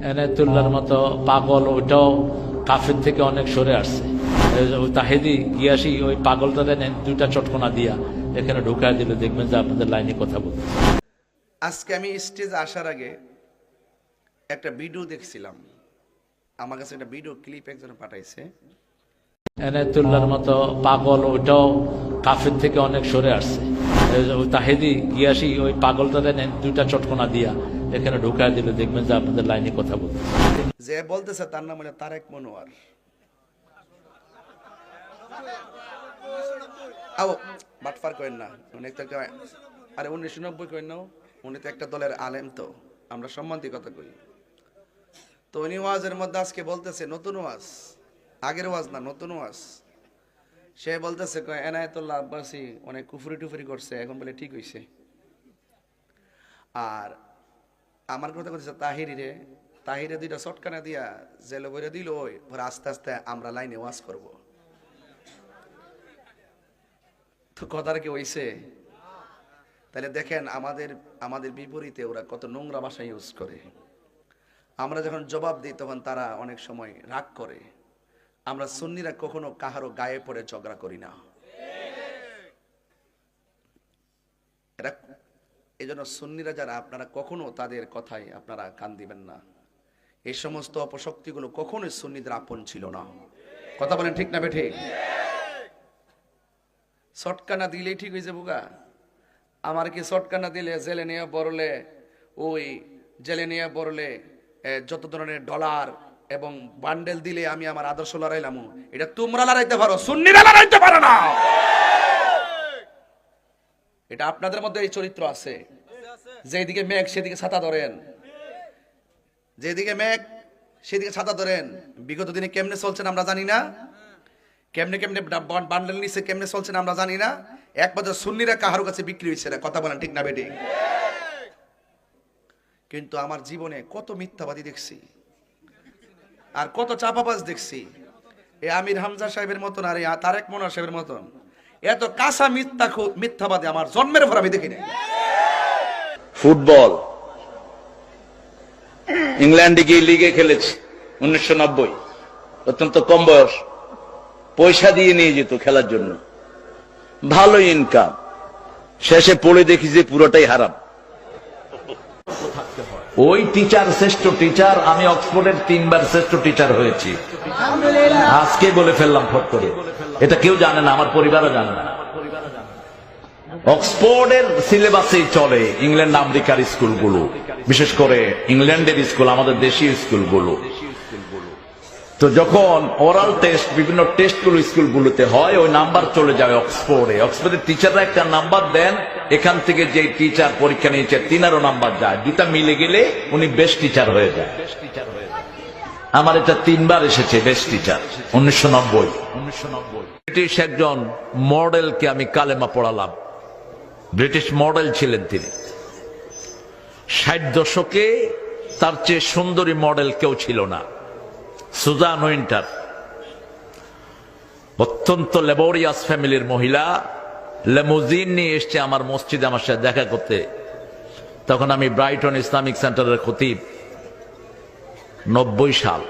এনায়েতুল্লাহর মতো পাগল ওইটাও কাফের থেকে অনেক সরে আসছে। তাহেদি গিয়াসি ওই পাগলটারে দুইটা চটকনা দিয়া এখানে ঢুকায় দিলে দেখবেন যে আপনাদের লাইনে কথা বলতে। আজকে আমি স্টেজে আসার আগে একটা ভিডিও দেখছিলাম, আমার কাছে একটা ভিডিও ক্লিপ একজন পাঠাইছে। এনায়েতুল্লাহর মতো পাগল ওইটাও কাফের থেকে অনেক সরে আসছে। তাহেদি গিয়াসি ওই পাগলটারে দুইটা চটকনা দিয়া এখানে ঢুকায় দিলে দেখবেন যে আপনাদের লাইনে কথা বলতে। যে বলতেছে তার নাম হলো তারেক মনোয়ার। আও বাটফার করেন না, উনি একটা আরে 1990 করেন না, উনি তো একটা দলের আলেম, তো আমরা সম্মানিত কথা কই। তো উনি ওয়াজের মধ্যে আজকে বলতেছে নতুন ওয়াজ, আগের ওয়াজ না, নতুন ওয়াজ। সে বলতেছে এনায়েতুল্লাহ আব্বাসী অনেক কুফরি টুফরি করছে, এখন বলে ঠিক হইছে। আর আমার কথা বলতেছে তাহিরে দুইটা চটকানা দিয়া জেলে বইরে দিল, ওই আস্তে আস্তে আমরা লাইনে ওয়াজ করব। তো কথাটা কি হইছে? তাহলে দেখেন আমাদের বিপরীতে ওরা কত নোংরা ভাষা ইউজ করে। আমরা যখন জবাব দিই তখন তারা অনেক সময় রাগ করে। আমরা সুন্নিরা কখনো কাহারো গায়ে পড়ে ঝগড়া করি না। এরা এই জন্য সুন্নিরা যারা, আপনারা কখনো তাদের কথায় আপনারা কান দিবেন না। এই সমস্ত অপশক্তিগুলো কখনোই সুন্নিদের আপন ছিল না। কথা বলেন ঠিক না বেঠিক? শটকানা দিলেই ঠিক হয়েছে বোকা? আমার কি শটকানা দিলে জেলে নিয়ে বড়লে, ওই জেলে নিয়ে বড়লে যত ধরনের ডলার এবং বান্ডেল দিলে আমি আমার আদর্শ লড়াইলাম? এটা তোমরা লড়াইতে পারো, সুন্নিরা লড়াইতে পারো না। এটা আপনাদের মধ্যে এই চরিত্র আছে, যেদিকে মেঘ সেদিকে ছাতা ধরেন, যেদিকে মেঘ সেদিকে ছাতা ধরেন। বিগত দিনে কেমনে চলছেন আমরা জানি না, কেমনে কেমনে বান্ডেল নিচে কেমনে চলছেন আমরা জানি না। একমাত্র সুন্নিরা কাহার কাছে বিক্রি হয়েছে না। কথা বলেন ঠিক না বেটি? কিন্তু আমার জীবনে কত মিথ্যাবাদী দেখছি আর কত চাপাবাজ দেখছি। এই আমির হামজা সাহেবের মতন আর তারেক মনোয়ার সাহেবের মতন এত কাঁচা মিথ্যাবাদী আমার জন্মের পর আমি দেখি নাই। ফুটবল ইংল্যান্ডে গিয়ে লিগে খেলেছি 1990, অত্যন্ত কম বয়স। পয়সা দিয়ে নিয়ে যেত খেলার জন্য, ভালো ইনকাম। শেষে পড়ে দেখি যে পুরোটাই হারাম। ওই টিচার শ্রেষ্ঠ টিচার, আমি অক্সফোর্ডের 3 বার শ্রেষ্ঠ টিচার হয়েছি। আজকে বলে ফেললাম ফট করে, এটা কেউ জানে না, আমার পরিবারও জানে না। অক্সফোর্ডের সিলেবাসেই চলে ইংল্যান্ড আমেরিকার স্কুলগুলো, বিশেষ করে ইংল্যান্ডের স্কুল, আমাদের দেশীয় স্কুলগুলো। তো যখন ওরাল টেস্ট, বিভিন্ন টেস্টগুলো স্কুলগুলোতে হয়, ওই নাম্বার চলে যায় অক্সফোর্ডে। অক্সফোর্ডের টিচাররা একটা নাম্বার দেন, এখান থেকে যে টিচার পরীক্ষা নিয়েছে 3 নাম্বার যায়, দুটা মিলে গেলে উনি বেস্ট টিচার হয়ে যায়। আমার এটা 3 বার এসেছে বেস্ট টিচার 1990। ব্রিটিশ একজন মডেলকে আমি কালেমা পড়ালাম। ব্রিটিশ মডেল ছিলেন তিনি। 60 দশকে তার চেয়ে সুন্দরী মডেল কেউ ছিল না। সুজান উইন্টার, অত্যন্ত লেবোরিয়াস ফ্যামিলির মহিলা, লেমুজিন নিয়ে এসছে আমার মসজিদে আমার সাথে দেখা করতে। তখন আমি ব্রাইটন ইসলামিক সেন্টারের খতিব। 90 সাল।